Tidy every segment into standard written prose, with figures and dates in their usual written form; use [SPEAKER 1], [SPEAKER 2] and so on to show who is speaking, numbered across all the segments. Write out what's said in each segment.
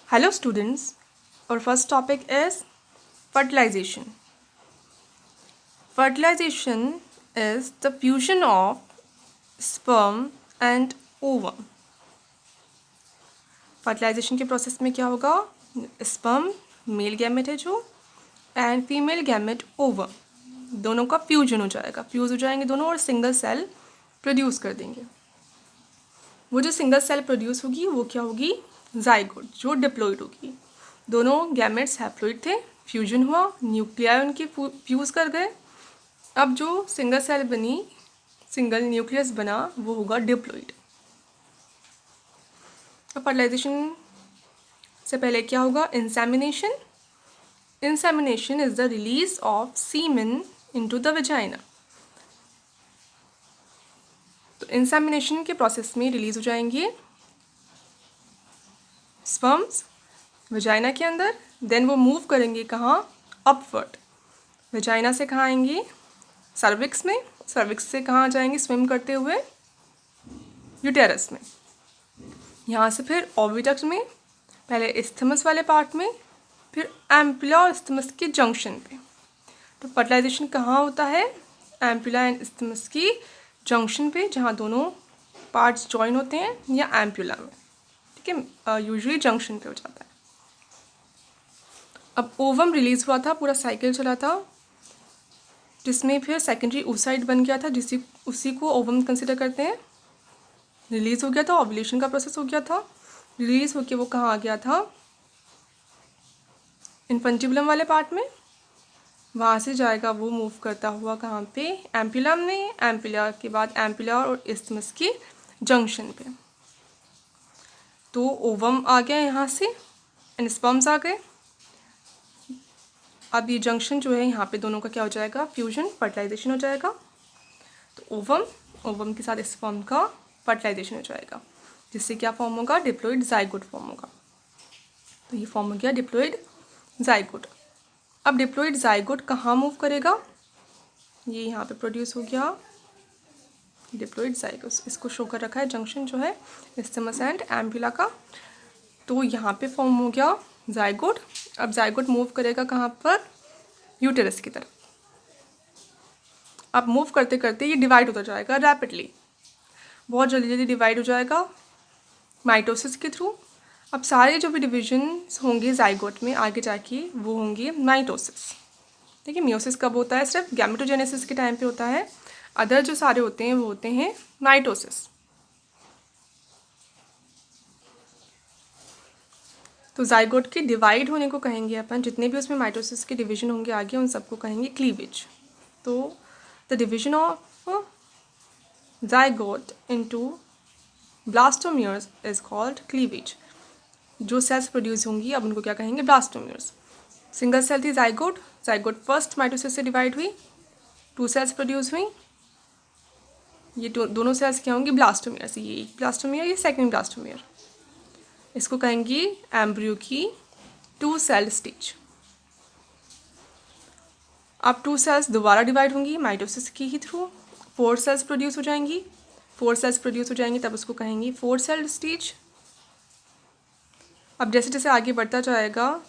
[SPEAKER 1] Hello students, our first topic is fertilization. Fertilization is the fusion of sperm and ovum. Fertilization के process में क्या होगा? Sperm male gamete है जो and female gamete ovum, दोनों का फ्यूजन हो जाएगा, फ्यूज हो जाएंगे दोनों और सिंगल सेल प्रोड्यूस कर देंगे। वो जो सिंगल सेल प्रोड्यूस होगी वो क्या होगी? जाइगोट, जो डिप्लॉइड होगी। दोनों गैमेट्स हैप्लॉइड थे, फ्यूजन हुआ, न्यूक्लियाई उनके फ्यूज कर गए। अब जो सिंगल सेल बनी, सिंगल न्यूक्लियस बना, वो होगा डिप्लॉइड। फर्टिलाइजेशन से पहले क्या होगा? Insemination. Insemination is the release of semen into the vagina. तो इंसेमिनेशन के प्रोसेस में रिलीज हो जाएंगे स्पर्म्स वेजाइना के अंदर, देन वो मूव करेंगे कहाँ? अपवर्ड। वेजाइना से कहाँ आएंगे? सर्विक्स में, सर्विक्स से कहाँ जाएंगे स्विम करते हुए? यूटेरस में। यहाँ से फिर ओविडक्ट में, पहले इस्थमस वाले पार्ट में, फिर एम्पुला और इस्थमस के जंक्शन पे। तो फर्टिलाइजेशन कहाँ होता है? एम्पुला एंड इस्थमस की जंक्शन पे, जहाँ दोनों पार्ट्स जॉइन होते हैं, या एम्पुला में। ठीक है, यूजुअली जंक्शन पे हो जाता है। अब ओवम रिलीज हुआ था, पूरा साइकिल चला था, जिसमें फिर सेकेंडरी oocyte बन गया था, उसी को ओवम कंसिडर करते हैं। रिलीज हो गया था, ओव्यूलेशन का प्रोसेस हो गया था, रिलीज होके वो कहाँ आ गया था? इन्फेंटिबुलम वाले पार्ट में। वहाँ से जाएगा वो मूव करता हुआ कहाँ पे? एम्पुलम में। एम्पुला के बाद एम्पुला और इस्थमस की जंक्शन पे। तो ओवम आ गया यहाँ से एंड स्पर्म्स आ गए। अब ये जंक्शन जो है यहाँ पे दोनों का क्या हो जाएगा? फ्यूजन, फर्टिलाइजेशन हो जाएगा। तो ओवम के साथ स्पर्म का फर्टिलाइजेशन हो जाएगा, जिससे क्या फॉर्म होगा? डिप्लॉइड जाइगोट फॉर्म होगा। तो ये फॉर्म हो गया डिप्लॉइड जाइगोट। अब डिप्लॉइड जाइगोट कहाँ मूव करेगा? ये यहाँ पे प्रोड्यूस हो गया डिप्लॉइड जाइगोट। इसको शो कर रखा है जंक्शन जो है इस्थमस एंड एम्पुला का। तो यहाँ पे फॉर्म हो गया जाइगोट। अब जाइगोट मूव करेगा कहाँ पर? यूटेरस की तरफ। अब मूव करते करते ये डिवाइड होता जाएगा रैपिडली, बहुत जल्दी जल्दी डिवाइड हो जाएगा माइटोसिस के थ्रू। अब सारे जो भी डिविजन्स होंगे जाइगोट में आगे जाके वो होंगे माइटोसिस। ठीक है, मियोसिस कब होता है? सिर्फ गैमेटोजेनेसिस के टाइम पे होता है। अदर जो सारे होते हैं वो होते हैं माइटोसिस। तो जाइगोट के डिवाइड होने को कहेंगे अपन, जितने भी उसमें माइटोसिस के डिवीजन होंगे आगे उन सबको कहेंगे क्लीवेज। तो the division of zygote into blastomeres is called cleavage. जो सेल्स प्रोड्यूस होंगी अब उनको क्या कहेंगे? ब्लास्टोमियर्स। सिंगल सेल थी जाइगोट, जाइगोट फर्स्ट माइटोसिस से डिवाइड हुई, 2 सेल्स प्रोड्यूस हुई। ये दोनों सेल्स क्या होंगी? ब्लास्टोमियर्स। ये एक ब्लास्टोमियर, ये सेकेंड ब्लास्टोमियर। इसको कहेंगे एम्ब्रियो की 2 सेल स्टेज। अब 2 सेल्स दोबारा डिवाइड होंगी माइटोसिस की ही थ्रू, 4 सेल्स प्रोड्यूस हो जाएंगी। 4 सेल्स प्रोड्यूस हो जाएंगी तब उसको कहेंगे 4 सेल स्टेज। अब जैसे जैसे आगे बढ़ता जाएगा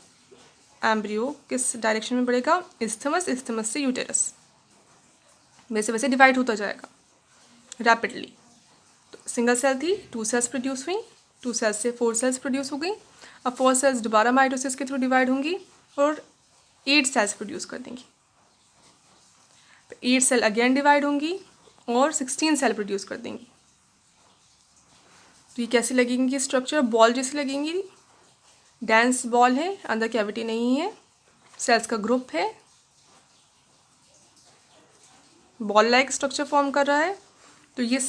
[SPEAKER 1] एम्ब्रियो किस डायरेक्शन में बढ़ेगा? इस्थमस, इस्थमस से यूटेरस, वैसे वैसे डिवाइड होता जाएगा रैपिडली। तो सिंगल सेल थी, 2 सेल्स प्रोड्यूस हुई, 2 सेल्स से 4 सेल्स प्रोड्यूस हो गई। अब 4 सेल्स दोबारा माइटोसिस के थ्रू डिवाइड होंगी और 8 सेल्स प्रोड्यूस कर देंगी। 8 सेल अगेन डिवाइड होंगी और 16 सेल प्रोड्यूस कर देंगी। तो ये कैसी लगेंगी? स्ट्रक्चर बॉल जैसी लगेंगी, डेंस बॉल है, अंदर कैविटी नहीं है, सेल्स का ग्रुप है, बॉल लाइक स्ट्रक्चर फॉर्म कर रहा है। तो ये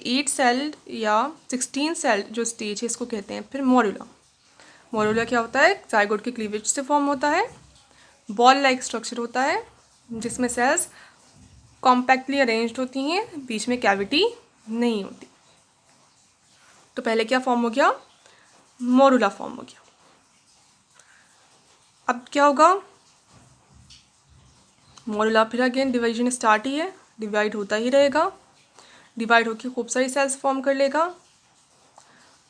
[SPEAKER 1] 8 सेल या 16 सेल जो स्टेज है इसको कहते हैं फिर मोरुला। मोरुला क्या होता है? जाइगोट के क्लीवेज से फॉर्म होता है, बॉल लाइक स्ट्रक्चर होता है, जिसमें सेल्स कॉम्पैक्टली अरेंज्ड होती हैं, बीच में कैविटी नहीं होती। तो पहले क्या फॉर्म हो गया? मोरुला फॉर्म हो गया। अब क्या होगा? मोरुला फिर अगेन डिवीजन स्टार्ट ही है, डिवाइड होता ही रहेगा, डिवाइड होकर खूब सारी सेल्स फॉर्म कर लेगा।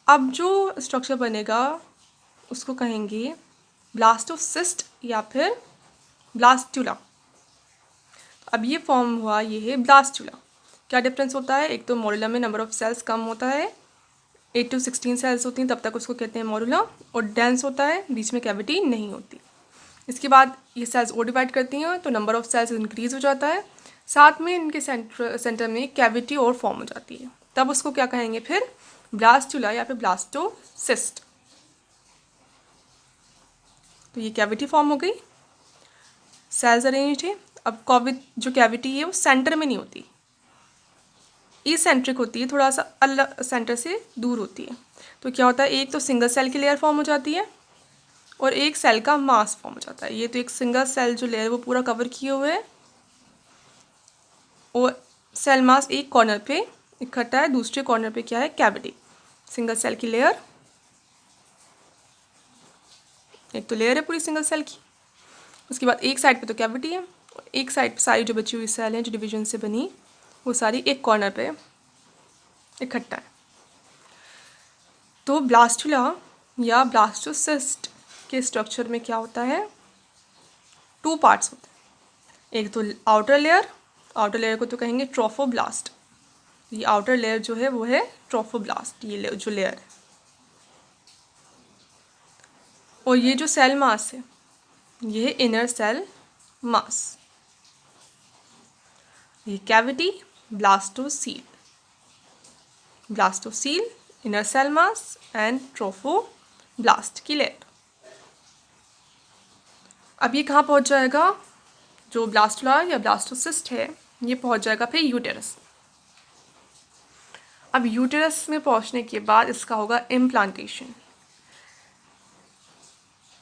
[SPEAKER 1] अब जो स्ट्रक्चर बनेगा उसको कहेंगे ब्लास्टोसिस्ट या फिर ब्लास्टुला। अब ये फॉर्म हुआ, ये है ब्लास्टुला। क्या डिफरेंस होता है? एक तो मॉड्यूला में नंबर ऑफ सेल्स कम होता है, 8 to 16 सेल्स होती हैं, तब तक उसको कहते हैं मॉड्यूला, और डेंस होता है, बीच में कैविटी नहीं होती। इसके बाद ये सेल्स और डिवाइड करती हैं तो नंबर ऑफ सेल्स इंक्रीज हो जाता है, साथ में इनके सेंटर में कैविटी और फॉर्म हो जाती है, तब उसको क्या कहेंगे फिर? ब्लास्टुला या फिर ब्लास्टोसिस्ट। तो ये कैविटी फॉर्म हो गई, सेल्स अरेंज्ड है। अब कोविड जो कैविटी है वो सेंटर में नहीं होती, इसेंट्रिक होती है, थोड़ा सा अलग सेंटर से दूर होती है। तो क्या होता है, एक तो सिंगल सेल की लेयर फॉर्म हो जाती है और एक सेल का मास फॉर्म हो जाता है। ये तो एक सिंगल सेल जो लेयर वो पूरा कवर किए हुए है और सेल मास एक कॉर्नर पे इकट्ठा है, दूसरे कॉर्नर पे क्या है? कैविटी। सिंगल सेल की लेयर, एक तो लेयर है पूरी सिंगल सेल की, उसके बाद एक साइड पे तो कैविटी है, एक साइड पे सारी जो बची हुई सेल हैं जो डिवीजन से बनी वो सारी एक कॉर्नर पे इकट्ठा है। तो ब्लास्टुला या ब्लास्टोसिस्ट के स्ट्रक्चर में क्या होता है? 2 पार्ट्स होते हैं। एक तो आउटर लेयर को तो कहेंगे ट्रोफोब्लास्ट। ये आउटर लेयर जो है वो है ट्रोफोब्लास्ट, ये जो लेयर है। और ये जो सेल मास है ये है इनर सेल मास। ये cavity blastocoel, inner cell mass and trophoblast की लेयर। अब ये कहाँ पहुँच जाएगा? जो ब्लास्टुला या ब्लास्टोसिस्ट है ये पहुँच जाएगा फिर यूटेरस। अब यूटेरस में पहुँचने के बाद इसका होगा इम्प्लांटेशन।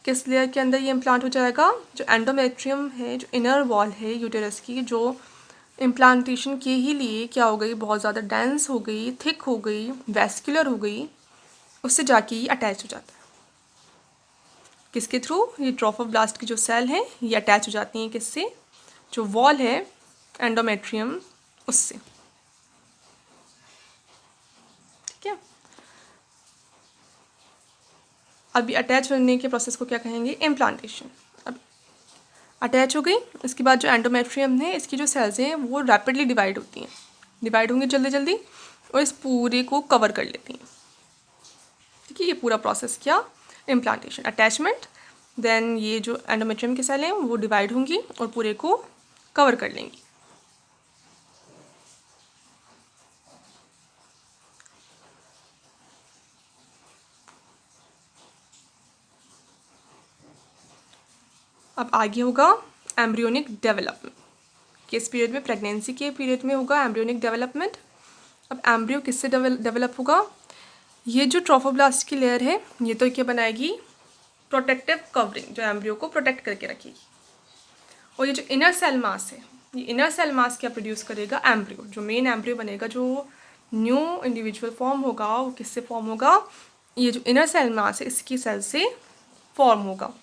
[SPEAKER 1] किस लेयर के अंदर ये इम्प्लांट हो जाएगा? जो एंडोमेट्रियम है, जो इनर वॉल है यूटेरस की, जो इम्प्लांटेशन के ही लिए क्या हो गई? बहुत ज़्यादा डेंस हो गई, थिक हो गई, वेस्कुलर हो गई, उससे जाके ये अटैच हो जाता है। किसके थ्रू? ये ट्रोफोब्लास्ट की जो सेल हैं ये अटैच हो जाती हैं किससे? जो वॉल है एंडोमेट्रियम उससे। ठीक है, अभी अटैच होने के प्रोसेस को क्या कहेंगे? इम्प्लांटेशन। अब अटैच हो गई, इसके बाद जो एंडोमेट्रियम है इसकी जो सेल्स हैं वो रैपिडली डिवाइड होती हैं, डिवाइड होंगी जल्दी जल्दी और इस पूरे को कवर कर लेती हैं। ठीक है, ये पूरा प्रोसेस क्या? इम्प्लांटेशन, अटैचमेंट, देन ये जो एंडोमेट्रियम की सेल हैं वो डिवाइड होंगी और पूरे को कवर कर लेंगी। अब आगे होगा एम्ब्रियोनिक डेवलपमेंट। किस पीरियड में? प्रेगनेंसी के पीरियड में होगा एम्ब्रियोनिक डेवलपमेंट। अब एम्ब्रियो किससे डेवलप होगा? ये जो ट्रोफोब्लास्ट की लेयर है ये तो क्या बनाएगी? प्रोटेक्टिव कवरिंग, जो एम्ब्रियो को प्रोटेक्ट करके रखेगी। और ये जो इनर सेल मास है, ये इनर सेल मास क्या प्रोड्यूस करेगा? एम्ब्रियो, जो मेन एम्ब्रियो बनेगा, जो न्यू इंडिविजुअल फॉर्म होगा वो किससे फॉर्म होगा? ये जो इनर सेल मास है इसकी सेल से फॉर्म होगा।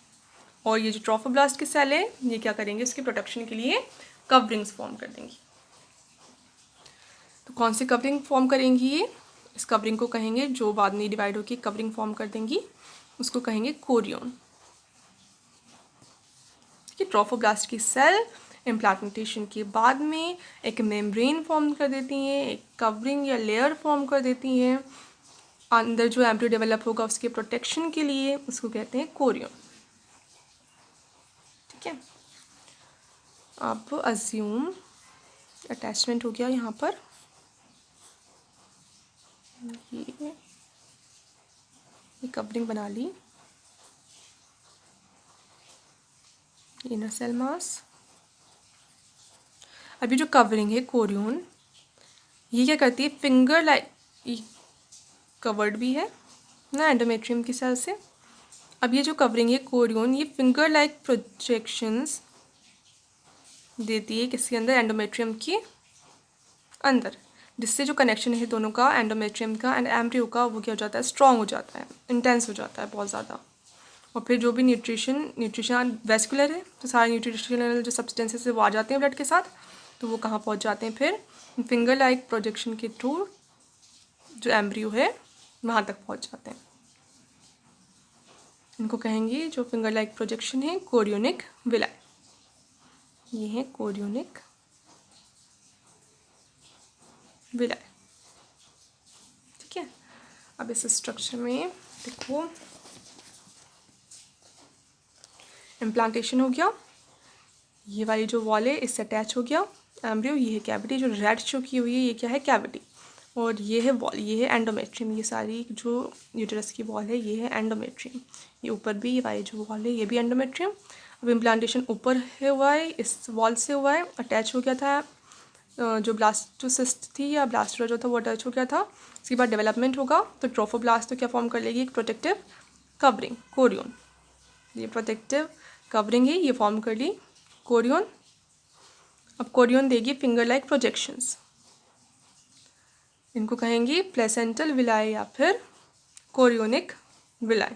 [SPEAKER 1] और ये जो ट्रोफोब्लास्ट की सेल है ये क्या करेंगे? इसकी प्रोटेक्शन के लिए कवरिंग्स फॉर्म कर देंगी। तो कौन सी कवरिंग फॉर्म करेंगी ये? इस कवरिंग को कहेंगे, जो बाद में डिवाइड होकर कवरिंग फॉर्म कर देंगी उसको कहेंगे कोरियन। ठीक है, ट्रोफोब्लास्ट की सेल इम्प्लांटेशन के बाद में एक मेम्ब्रेन फॉर्म कर देती हैं, एक कवरिंग या लेयर फॉर्म कर देती हैं अंदर जो एम्ब्रियो डेवलप होगा उसके प्रोटेक्शन के लिए, उसको कहते हैं कोरियन। ठीक है, अब अज्यूम अटैचमेंट हो गया यहाँ पर, ये कवरिंग बना ली, इनर सेल मास। अभी जो कवरिंग है कोरियन ये क्या करती है? फिंगर लाइक कवर्ड भी है ना एंडोमेट्रियम की सेल से। अब ये जो कवरिंग है कोरियन ये फिंगर लाइक प्रोजेक्शंस देती है किसके अंदर? एंडोमेट्रियम के अंदर, जिससे जो कनेक्शन है दोनों का, एंडोमेट्रियम का एंड एम्ब्रियो का, वो क्या हो जाता है? स्ट्रॉन्ग हो जाता है, इंटेंस हो जाता है बहुत ज़्यादा। और फिर जो भी न्यूट्रिशन वेस्कुलर है तो सारे न्यूट्रिशनल जो सब्सटेंसेस है वो आ जाते हैं ब्लड के साथ, तो वो कहाँ पहुँच जाते हैं फिर? फिंगर लाइक प्रोजेक्शन के थ्रू जो एम्ब्रियो है वहाँ तक पहुँच जाते हैं। इनको कहेंगे जो फिंगर लाइक प्रोजेक्शन है कोरियोनिक विलाई। ये है कोरियोनिक विलाई। ठीक है, अब इस स्ट्रक्चर में देखो इम्प्लांटेशन हो गया, ये वाली जो वॉल है इससे अटैच हो गया एम्ब्रियो, ये है कैविटी जो रेड शो की हुई है, ये क्या है कैविटी, और ये है वॉल, ये है एंडोमेट्रियम। ये सारी जो यूटेरस की वॉल है ये है एंडोमेट्रियम। ये ऊपर भी ये वाली जो वॉल है ये भी एंडोमेट्रियम। अब इम्प्लांटेशन ऊपर है हुआ है, इस वॉल से हुआ है, अटैच हो गया था जो ब्लास्टोसिस्ट थी या ब्लास्टर जो था वो अटैच हो गया था। उसके बाद डेवलपमेंट होगा तो ट्रोफोब्लास्ट तो क्या फॉर्म कर लेगी, एक प्रोटेक्टिव कवरिंग कोरियन। ये प्रोटेक्टिव कवरिंग है, ये फॉर्म कर ली कोरियन। अब कोरियन देगी फिंगर लाइक प्रोजेक्शंस, इनको कहेंगे प्लेसेंटल विलाई या फिर कोरियोनिक विलाई,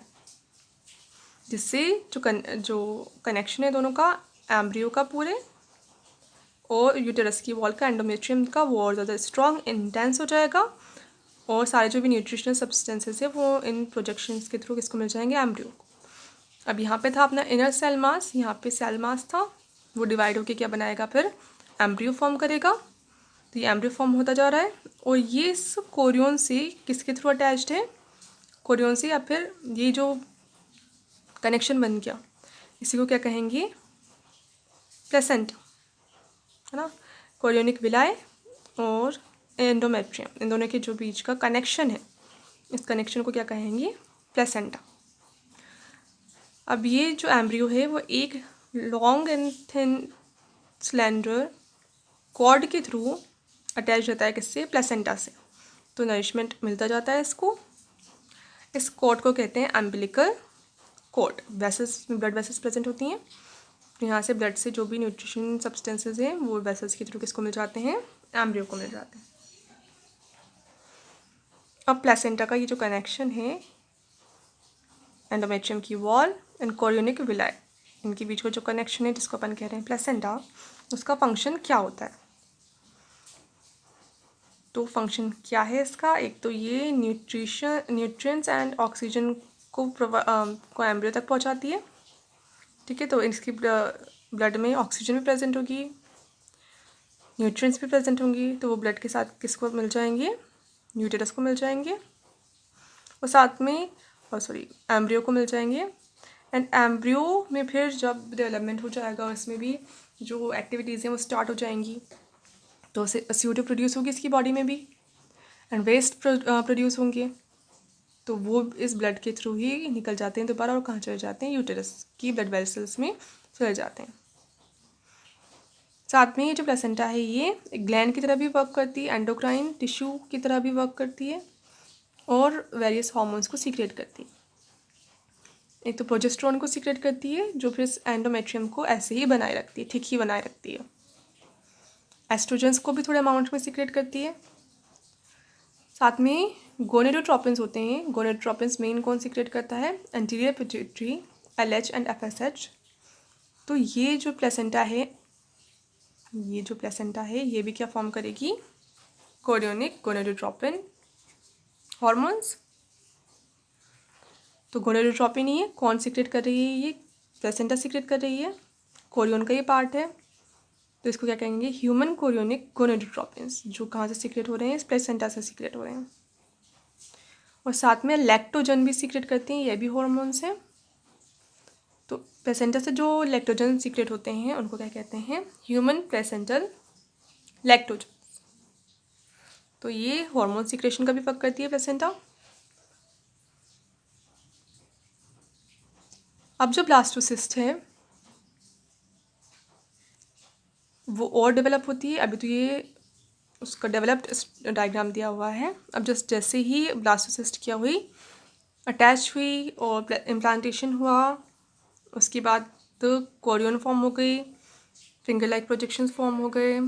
[SPEAKER 1] जिससे जो कनेक्शन है दोनों का, एम्ब्रियो का पूरे और यूटेरस की वॉल का, एंडोमेट्रियम का, वो और ज़्यादा स्ट्रॉन्ग इंटेंस हो जाएगा और सारे जो भी न्यूट्रिशनल सब्सटेंसेस है वो इन प्रोजेक्शंस के थ्रू किसको मिल जाएंगे, एम्ब्रियो को। अब यहाँ पे था अपना इनर सेल मास, यहाँ पे सेल मास था, वो डिवाइड होके क्या बनाएगा फिर एम्ब्रियो फॉर्म करेगा। तो ये एम्ब्रियो फॉर्म होता जा रहा है और ये इस कोरियन से किसके थ्रू अटैच्ड है, कोरियन से, या फिर ये जो कनेक्शन बन गया इसी को क्या कहेंगे, प्लेसेंटा, है ना। कोरियोनिक विलाई और एंडोमेट्रियम, इन दोनों के जो बीच का कनेक्शन है, इस कनेक्शन को क्या कहेंगे, प्लेसेंटा। अब ये जो एम्ब्रियो है वो एक long and thin slender cord के थ्रू अटैच रहता है किससे, प्लेसेंटा से। तो नरिशमेंट मिलता जाता है इसको। इस कॉर्ड को कहते हैं अम्बिलिकल कॉर्ड। वेसल्स में ब्लड वेसल्स प्रेजेंट होती हैं, यहाँ से ब्लड से जो भी न्यूट्रिशन सब्सटेंसेस हैं वो वेसल्स के थ्रू किसको मिल जाते हैं, एम्ब्रियो को मिल जाते हैं। अब प्लेसेंटा का ये जो कनेक्शन है एंडोमेट्रियम की वॉल एंड कोरियोनिक विलाई, इनके बीच का जो कनेक्शन है जिसको अपन कह रहे हैं प्लेसेंटा, उसका फंक्शन क्या होता है। तो फंक्शन क्या है इसका, एक तो ये न्यूट्रिएंट्स एंड ऑक्सीजन को एम्ब्रियो तक पहुंचाती है। ठीक है, तो इसकी ब्लड में ऑक्सीजन भी प्रेजेंट होगी, न्यूट्रिएंट्स भी प्रेजेंट होंगी, तो वो ब्लड के साथ किसको मिल जाएंगे, यूटेरस को मिल जाएंगे और साथ में एम्ब्रियो को मिल जाएंगे। एंड एम्ब्रियो में फिर जब डेवलपमेंट हो जाएगा इसमें भी जो एक्टिविटीज़ हैं वो स्टार्ट हो जाएंगी, तो CO2 प्रोड्यूस होगी इसकी बॉडी में भी एंड वेस्ट प्रोड्यूस होंगे, तो वो इस ब्लड के थ्रू ही निकल जाते हैं दोबारा और कहाँ चले जाते हैं, यूटेरस की ब्लड वेसल्स में चले जाते हैं। साथ में ये जो प्लेसेंटा है ये एक ग्लैंड की तरह भी वर्क करती है, एंडोक्राइन टिश्यू की तरह भी वर्क करती है और वेरियस हार्मोन्स को सीक्रेट करती है। एक तो प्रोजेस्टेरोन को सीक्रेट करती है जो फिर एंडोमेट्रियम को ऐसे ही बनाए रखती है, ठीक ही बनाए रखती है। एस्ट्रोजेंस को भी थोड़े अमाउंट में सीक्रेट करती है। साथ में गोनेडोट्रोपिन्स होते हैं, गोनेडोट्रोपिन्स मेन कौन सीक्रेट करता है, anterior pituitary, LH and FSH। तो ये जो प्लेसेंटा है ये भी क्या फॉर्म करेगी, कोरियोनिक गोनेडोट्रोपिन हॉर्मोन्स। तो गोनेडोट्रोपिन ही है, कौन सीक्रेट कर रही है, ये प्लेसेंटा सीक्रेट कर रही है, कोरियन का ये पार्ट है। तो इसको क्या कहेंगे, ह्यूमन कोरियोनिक गोनेडोट्रोपिन्स, जो कहाँ से सीक्रेट हो रहे हैं, इस प्लेसेंटा से सीक्रेट हो रहे हैं। और साथ में लैक्टोजन भी सीक्रेट करती हैं, ये भी हॉर्मोन्स हैं। तो प्लेसेंटा से जो लैक्टोजन सीक्रेट होते हैं उनको क्या कहते हैं, ह्यूमन प्लेसेंटल लैक्टोजन। तो ये हार्मोन सीक्रेशन का भी वर्क करती है प्लेसेंटा। अब जो ब्लास्टोसिस्ट है वो और डेवलप होती है, अभी तो ये उसका डेवलप्ड डायग्राम दिया हुआ है। अब जैसे ही ब्लास्टोसिस्ट क्या हुई, अटैच हुई और इम्प्लांटेशन हुआ, उसके बाद तो कोरियन फॉर्म हो गई, फिंगर लाइक प्रोजेक्शंस फॉर्म हो गए।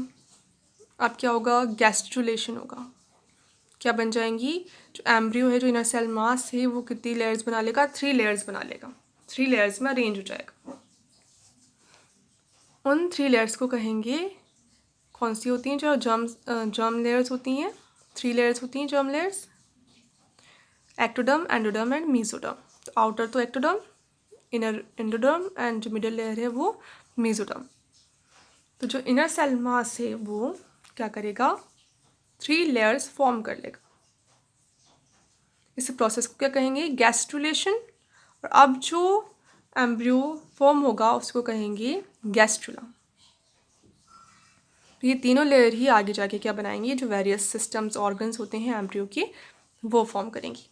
[SPEAKER 1] अब क्या होगा, गैस्ट्रुलेशन होगा, क्या बन जाएंगी, जो एम्ब्रियो है, जो इनर सेल मास है वो कितनी लेयर्स बना लेगा, 3 लेयर्स बना लेगा, 3 लेयर्स में अरेंज हो जाएगा। उन 3 लेयर्स को कहेंगे, कौन सी होती हैं, जो जर्म लेयर्स होती हैं, 3 लेयर्स होती हैं germ layers, ectoderm, endoderm and mesoderm. तो आउटर तो एक्टोडर्म, इनर एंडोडर्म एंड जो मिडल लेयर है वो मेसोडर्म। तो जो इनर सेल मास है वो क्या करेगा, 3 लेयर्स फॉर्म कर लेगा। इस प्रोसेस को क्या कहेंगे, गैस्ट्रुलेशन। और अब जो एम्ब्रियो फॉर्म होगा उसको कहेंगे गैस्ट्रुला। तो ये तीनों लेयर ही आगे जाके क्या बनाएंगे, जो वेरियस सिस्टम्स ऑर्गन्स होते हैं एम्ब्रियो के वो फॉर्म करेंगी।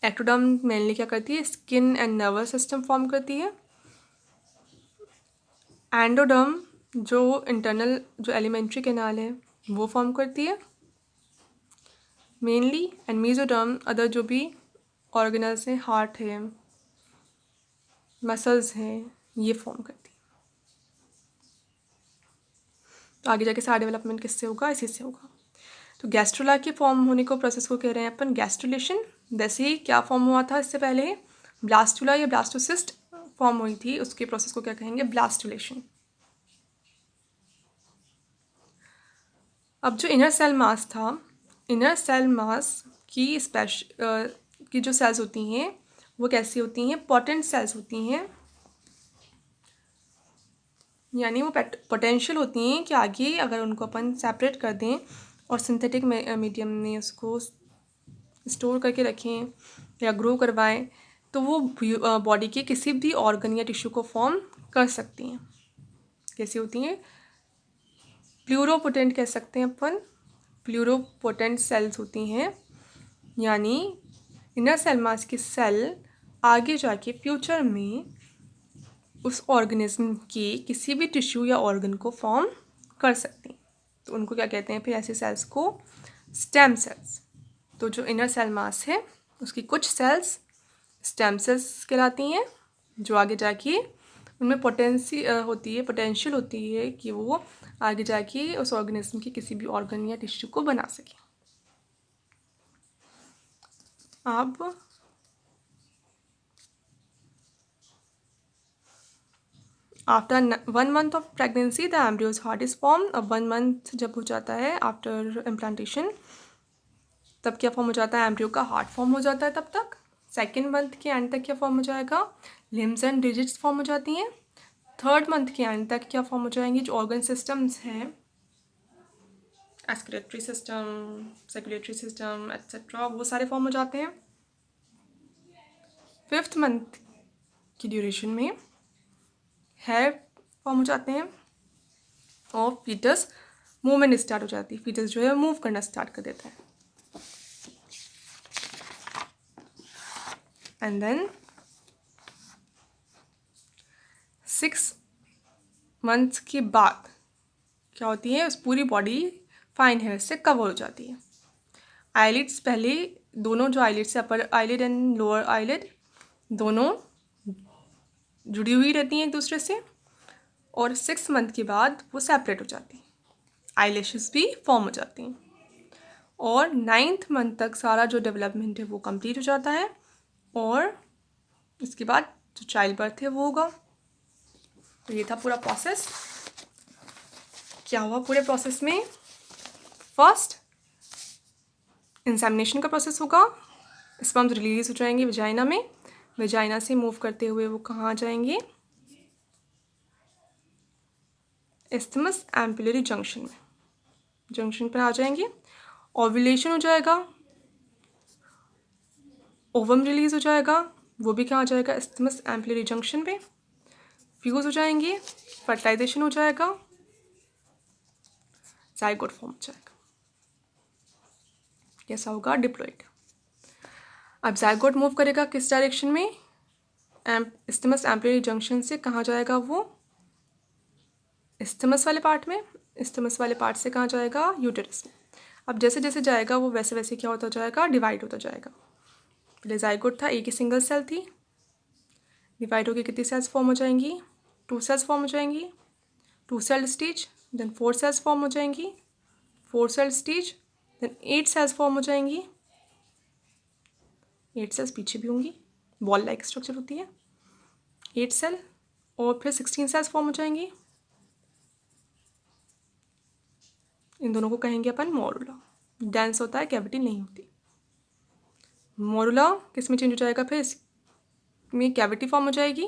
[SPEAKER 1] एक्टोडर्म मेनली क्या करती है, skin and nervous system form करती है। एंडोडर्म जो इंटरनल जो एलिमेंट्री कैनाल है वो फॉर्म करती है मेनली। एंड मेसोडर्म अदर जो भी ऑर्गेनल्स हैं, हार्ट है, मसल्स हैं, ये फॉर्म करती है। तो आगे जाके सारा डेवलपमेंट किससे होगा, इसी से होगा। तो गैस्ट्रुला के फॉर्म होने को प्रोसेस को कह रहे हैं अपन गैस्ट्रुलेशन। वैसे ही क्या फॉर्म हुआ था इससे पहले, ब्लास्टुला या ब्लास्टोसिस्ट फॉर्म हुई थी, उसके प्रोसेस को क्या कहेंगे, ब्लास्टुलेशन। अब जो इनर सेल मास था, इनर सेल मास की की जो सेल्स होती हैं वो कैसी होती हैं, पोटेंट सेल्स होती हैं, यानी वो पोटेंशियल होती हैं कि आगे अगर उनको अपन सेपरेट कर दें और सिंथेटिक मीडियम में उसको स्टोर करके रखें या ग्रो करवाएं तो वो बॉडी के किसी भी ऑर्गन या टिश्यू को फॉर्म कर सकती हैं। कैसी होती हैं, प्लूरोपोटेंट कह सकते हैं अपन, प्लूरोपोटेंट सेल्स होती हैं। यानी इनर सेल मास की सेल आगे जाके फ्यूचर में उस ऑर्गेनिज्म के किसी भी टिश्यू या ऑर्गन को फॉर्म कर सकती हैं। तो उनको क्या कहते हैं फिर ऐसे सेल्स को, स्टेम सेल्स। तो जो इनर सेल मास है उसकी कुछ सेल्स स्टेम सेल्स कहलाती हैं, जो आगे जाके उनमें पोटेंशियल होती है कि वो आगे जाके उस ऑर्गेनिज्म के किसी भी ऑर्गन या टिश्यू को बना सकें। अब after 1 month of pregnancy the embryos heart is form. अब 1 month जब हो जाता है आफ्टर इम्प्लांटेशन, तब क्या फॉर्म हो जाता है, एम्ब्रियो का हार्ट फॉर्म हो जाता है। तब तक 2nd month के एंड तक क्या फॉर्म हो जाएगा, लिम्स एंड डिजिट्स फॉर्म हो जाती हैं। 3rd month के एंड तक क्या फॉर्म हो जाएंगे, जो ऑर्गन सिस्टम्स हैं, एस्कुलेटरी सिस्टम, सर्कुलेटरी सिस्टम एट्सेट्रा, वो सारे फॉर्म हो जाते हैं। 5th month की ड्यूरेशन में हेयर फॉर्म हो जाते हैं और फीटस मूवमेंट स्टार्ट हो जाती है। फीटस जो है मूव करना स्टार्ट कर देता है। एंड देन 6 months के बाद क्या होती है, उस पूरी बॉडी फाइन हेयर से कवर हो जाती है। आईलिड्स पहले दोनों जो आईलिड्स है, upper eyelid and lower eyelid, दोनों जुड़ी हुई रहती हैं एक दूसरे से, और 6 month के बाद वो सेपरेट हो जाती हैं। आईलैशेस भी फॉर्म हो जाती हैं और 9th month तक सारा जो डेवलपमेंट है वो कंप्लीट हो जाता है और इसके बाद जो चाइल्ड बर्थ है वो होगा। तो ये था पूरा प्रोसेस। क्या हुआ पूरे प्रोसेस में, फर्स्ट इंसेमिनेशन का प्रोसेस होगा, स्पर्म्स रिलीज हो जाएंगे वेजाइना में, वेजाइना से मूव करते हुए वो कहाँ आ जाएंगे, इस्थमस एम्पुलरी जंक्शन में, जंक्शन पर आ जाएंगे। ओव्यूलेशन हो जाएगा, ओवम रिलीज हो जाएगा, वो भी कहाँ आ जाएगा, इस्थमस एम्पुलरी जंक्शन पे। फ्यूज हो जाएंगे, फर्टिलाइजेशन हो जाएगा, जाइगोट फॉर्म हो जाएगा। कैसा होगा, डिप्लॉइड। अब जाइगोट मूव करेगा किस डायरेक्शन में, इस्थमस एम्पुलरी जंक्शन से कहाँ जाएगा वो, इस्थमस वाले पार्ट में, इस्थमस वाले पार्ट से कहाँ जाएगा, यूटेरस में। अब जैसे जैसे जाएगा वो वैसे वैसे क्या होता जाएगा, डिवाइड होता जाएगा। पहले जाइगोट था, एक ही सिंगल सेल थी, डिवाइड होकर कितनी सेल्स फॉर्म हो जाएंगी, 2 सेल्स फॉर्म हो जाएंगी, 2 cell stage, then 4 cells form हो जाएंगी, 4 cell stage, then 8 cells form हो जाएंगी, 8 सेल्स पीछे भी होंगी, बॉल लाइक स्ट्रक्चर होती है, 8 सेल, और फिर 16 सेल्स फॉर्म हो जाएंगी। इन दोनों को कहेंगे अपन मोरुला। डेंस होता है, कैविटी नहीं होती। मोरुला किस में चेंज हो जाएगा फिर, में कैविटी फॉर्म हो जाएगी,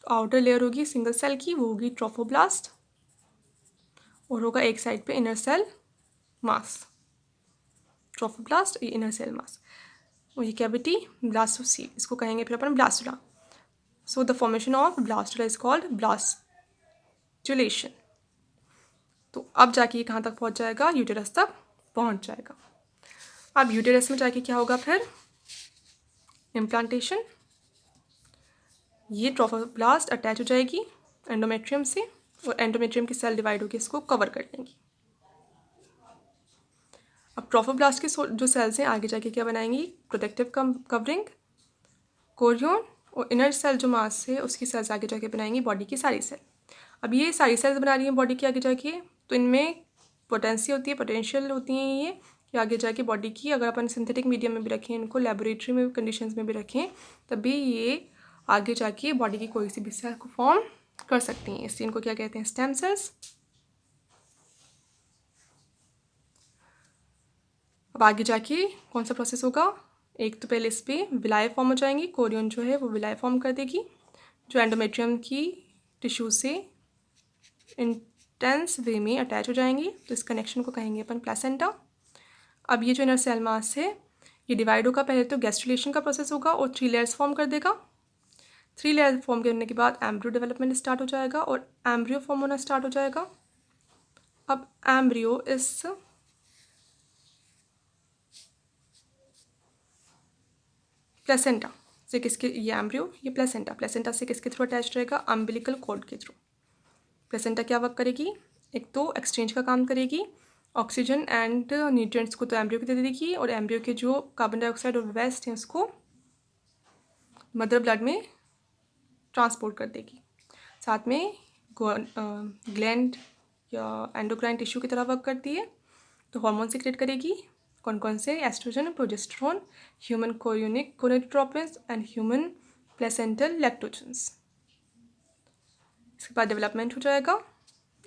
[SPEAKER 1] आउटर लेयर होगी सिंगल सेल की, वो होगी ट्रोफोब्लास्ट, और होगा एक साइड पे इनर सेल मास, ट्रोफोब्लास्ट ये इनर सेल मास, और ये कैविटी ब्लास्टोसील, इसको कहेंगे फिर अपन blastula. So the formation of blastula is called blastulation. तो अब जाके ये कहाँ तक पहुँच जाएगा, यूटेरस तक पहुँच जाएगा। अब यूटेरस में जाके क्या होगा फिर, इम्प्लांटेशन, ये ट्रोफोब्लास्ट अटैच हो जाएगी एंडोमेट्रियम से, और एंडोमेट्रियम की सेल डिवाइड होकर इसको कवर कर लेंगी। अब ट्रोफोब्लास्ट के जो सेल्स हैं आगे जाके क्या बनाएंगी, प्रोटेक्टिव कवरिंग, कोरियन, और इनर सेल जो मास है उसकी सेल्स आगे जाके बनाएंगी बॉडी की सारी सेल। अब ये सारी सेल्स बना रही हैं बॉडी की आगे जाके, तो इनमें पोटेंशियल होती हैं ये कि आगे जाके बॉडी की, अगर अपन सिंथेटिक मीडियम में भी रखें, इनको लेबोरेटरी में कंडीशंस में भी रखें, तभी ये आगे जाके बॉडी की कोई सी भी सेल को फॉर्म कर सकती हैं। इसलिए इनको क्या कहते हैं, स्टेम सेल्स। अब आगे जाके कौन सा प्रोसेस होगा, एक तो पहले इस पर विलाय फॉर्म हो जाएंगी, कोरियन जो है वो विलाय फॉर्म कर देगी जो एंडोमेट्रियम की टिश्यू से इंटेंस वे में अटैच हो जाएंगी, तो इस कनेक्शन को कहेंगे अपन प्लेसेंटा। अब ये जो इनर सेल मास है ये डिवाइड होगा, पहले तो गैस्ट्रुलेशन का प्रोसेस होगा और 3 लेयर्स फॉर्म कर देगा। 3 लेयर फॉर्म करने के बाद एम्ब्रियो डेवलपमेंट स्टार्ट हो जाएगा और एम्ब्रियो फॉर्म होना स्टार्ट हो जाएगा। अब एम्ब्रियो इस प्लेसेंटा से किसके, ये एम्ब्रियो, ये प्लेसेंटा से किसके थ्रू अटैच रहेगा, अम्बिलिकल कॉर्ड के थ्रू। प्लेसेंटा क्या वर्क करेगी, एक तो एक्सचेंज का काम करेगी, ऑक्सीजन एंड न्यूट्रिएंट्स को तो एम्ब्रियो को दे देगी, और एम्ब्रियो के जो कार्बन डाइऑक्साइड और वेस्ट हैं उसको मदर ब्लड में ट्रांसपोर्ट कर देगी। साथ में ग्लैंड या एंडोक्राइन टिश्यू की तरह वर्क करती है, तो हार्मोन सीक्रेट करेगी, कौन कौन से, oestrogen, progesterone, human chorionic gonadotropins and human placental lactogens. इसके बाद डेवलपमेंट हो जाएगा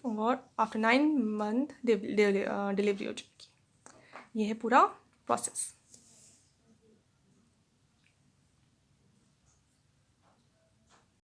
[SPEAKER 1] और आफ्टर 9 मंथ डिलीवरी हो जाएगी। ये है पूरा प्रोसेस।